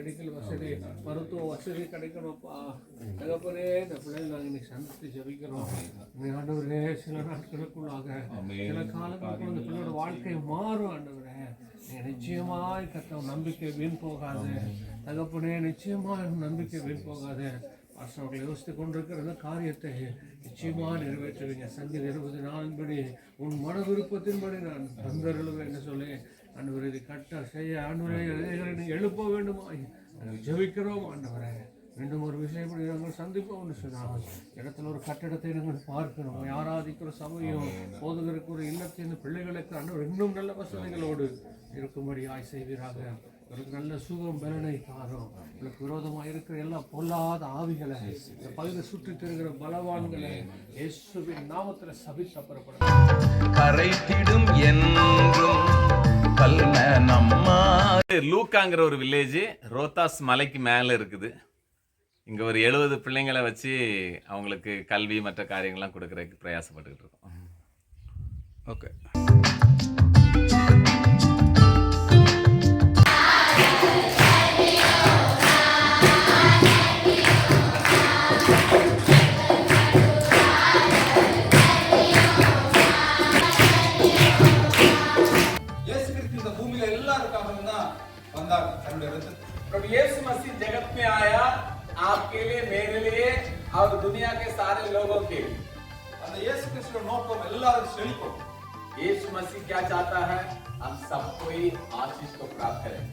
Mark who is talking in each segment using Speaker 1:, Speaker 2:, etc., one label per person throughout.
Speaker 1: Medical வசதி, மருத்துவ வசதி கிடைக்கணும்ப்பா. தகப்பனே, இந்த பிள்ளைகள் நாங்கள் இன்னைக்கு சந்தித்து ஜெபிக்கிறோம். ஆண்டவரே, சில நாட்களுக்குள்ளாக சில காலங்களுக்கு அந்த பிள்ளையோட வாழ்க்கை மாறும். ஆண்டவரே, நிச்சயமாய் கத்த நம்பிக்கை வீண் போகாது. தகப்பனே, நிச்சயமாக நம்பிக்கை வீண் போகாது. அவர்கள் யோசித்து கொண்டிருக்கிற அந்த காரியத்தை நிச்சயமாக நிறைவேற்றுவீங்க. சங்கீதம் 24 உன் மன விருப்பத்தின்படி நான் தந்தருளுவேன் என்று சொல்லி ஆண்டவரை இதை கட்ட செய்ய ஆண்டவரை எழுப்ப வேண்டுமா ஜெபிக்கிறோம். ஆண்டவரை மீண்டும் ஒரு விஷயம் நாங்கள் சந்திப்போம்னு சொன்னாங்க. இடத்துல ஒரு கட்டிடத்தை நாங்கள் பார்க்கணும். ஆராதிக்கிற சபையும் போதுகிறக்கு ஒரு இல்லத்தை இந்த பிள்ளைகளுக்கு ஆண்டவர் இன்னும் நல்ல வசதிகளோடு இருக்கும்படி ஆய் செய்வீராக. ஒரு நல்ல சுகம் பலனை தாரும். உங்களுக்கு விரோதமாக இருக்கிற எல்லா பொல்லாத ஆவிகளை, இந்த பகுதியை சுற்றி திருகிற பலவான்களை இயேசுவின் நாமத்தில் சபித்து அப்புறப்படும். கரைத்திடும் என்றும்
Speaker 2: லூக்காங்கிற ஒரு வில்லேஜ் ரோத்தாஸ் மலைக்கு மேலே இருக்குது. இங்கே ஒரு 70 பிள்ளைங்களை வச்சு அவங்களுக்கு கல்வி மற்ற காரியங்கள்லாம் கொடுக்குறதுக்கு பிரயாசப்பட்டுக்கிட்டு இருக்கோம். ஓகே.
Speaker 3: प्रभु यीशु मसीह जगत में आया आपके लिए, मेरे लिए और दुनिया के सारे लोगों के लिए. அந்த இயேசு கிறிஸ்துவோட நோக்கம் எல்லாரும் செழிக்கும். यीशु मसीह क्या चाहता है? हम सबको ही आशीष को प्राप्त करें.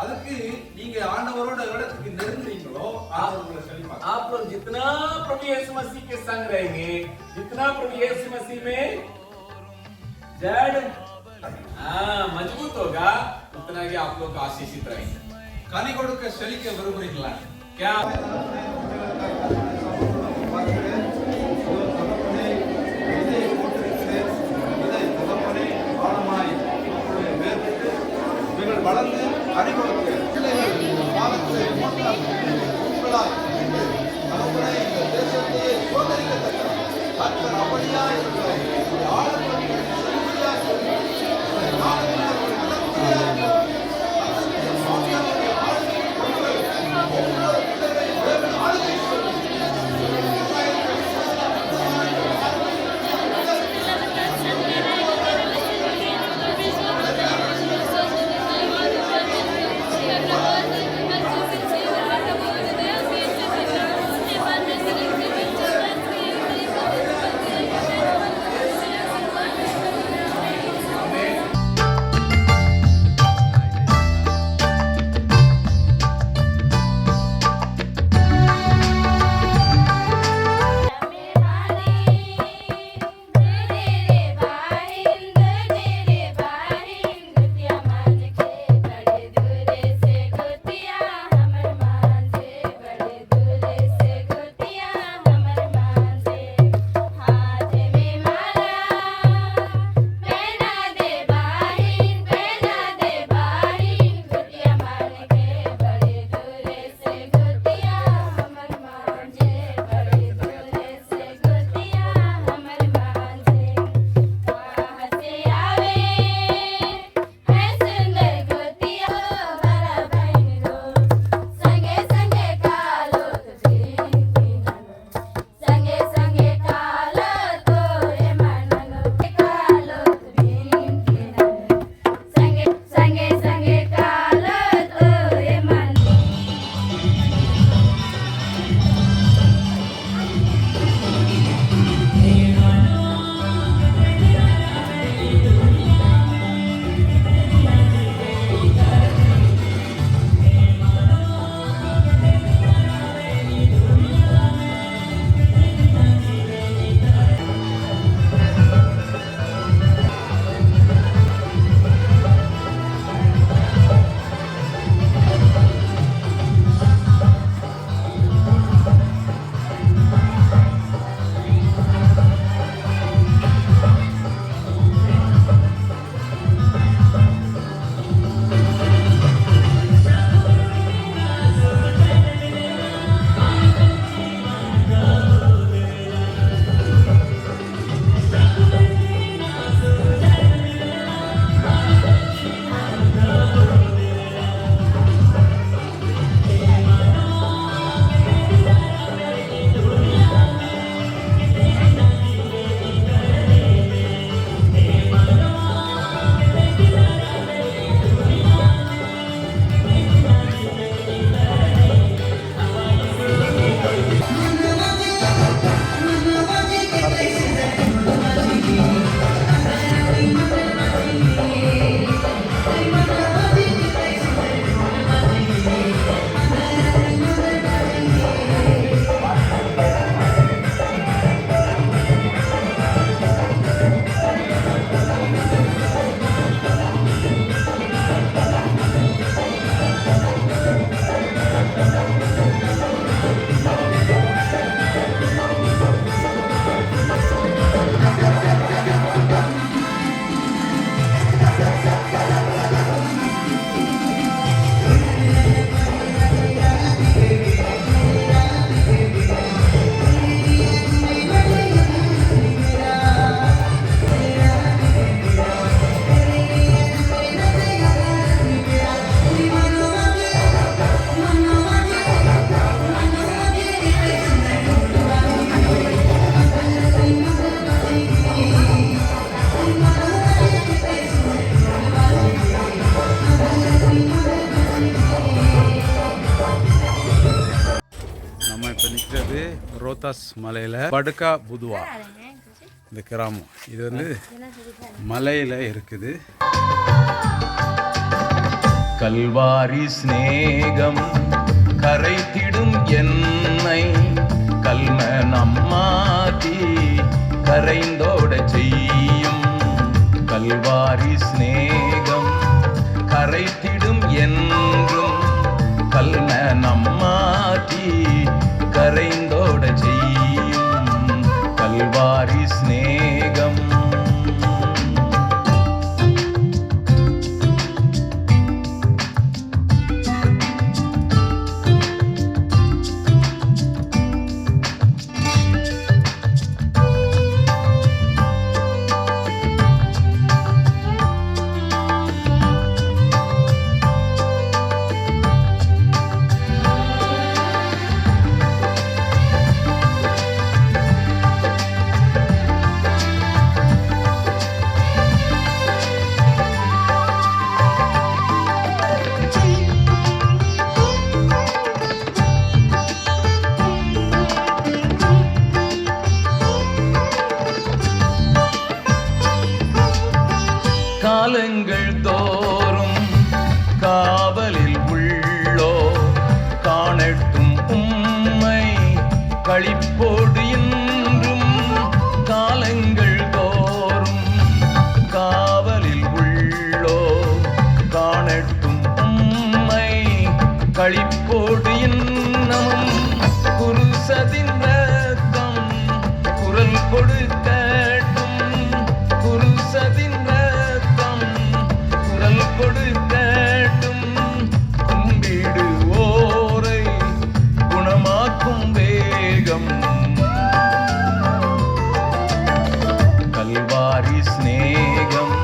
Speaker 3: அதுக்கு நீங்க ஆண்டவரோட இடத்துக்கு நெருங்குறீங்களோ ஆண்டவரோட செழிப்பாங்க. आप लोग जितना प्रभु यीशु मसीह के संग रहेंगे, जितना प्रभु यीशु मसीह में जड़ मजबूत होगा, उतना ही आप लोग आशीषित रहेंगे. கனி கொடுக்க செழிக்க விரும்புறீங்களா? क्या வளர்ந்து கனி கொடுக்க பிள்ளைகள் காலத்திலே உங்களாய் தலைமுறை இந்த தேசத்தையே சோதரிக்கத்தக்க கர்த்தர் அப்படியா இருக்கிறார்.
Speaker 4: ரோத்தாஸ் மலையில் படுக்கா புதுவா இந்த கிராமம். இது வந்து மலையில் இருக்குது.
Speaker 2: கல்வாரி ஸ்நேகம் கரைத்திடும் என்னை கல்ம நம்மாதி கரைந்தோட செய்யும். கல்வாரி ஸ்நேகம் கரைத்திடும் என்றும் கல்ம நம்மாதி கரைந்தோட செய்யும். கல்வாரி ஸ்நேகம் காலங்கள் தோறும் காவலில் உள்ளோ காணட்டும் உம்மை களிப்போடு என்றும். காலங்கள் தோறும் காவலில் உள்ளோ காணட்டும் உம்மை களிப்போடு இன்னமும். குருசதின் ரத்தம் குரல் கொடுக்கட்டும். குருசதின் கொடுக்கட்டும். கும்பிடுவோரை குணமாக்கும் வேகம். கல்வாரி ஸ்நேகம்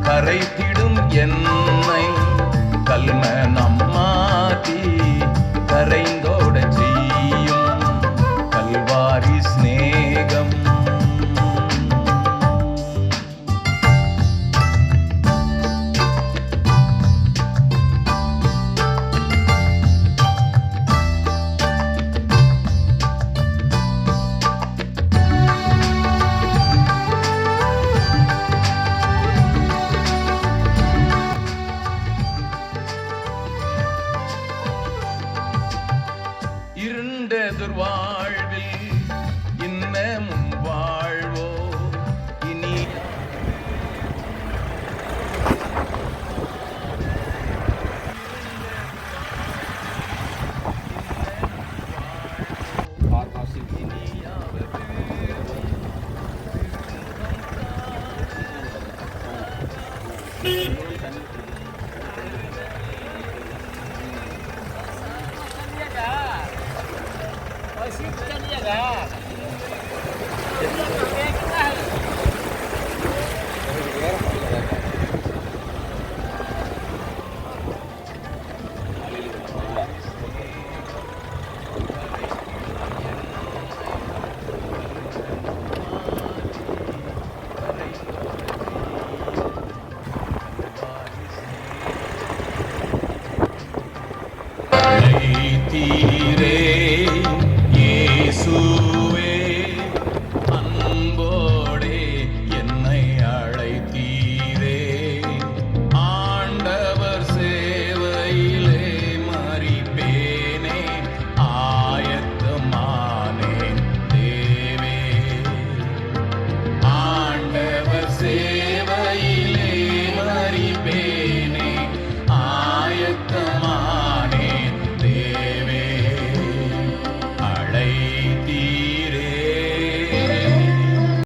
Speaker 2: கரைத்திடும் என்னை கல்ம நம்மாதி கரைந்தோட செய்யும். கல்வாரி ஸ்நேகம் இருண்டதுர் வாழ்வில் இன்னமும் வாழ்வோ இனி. தீரே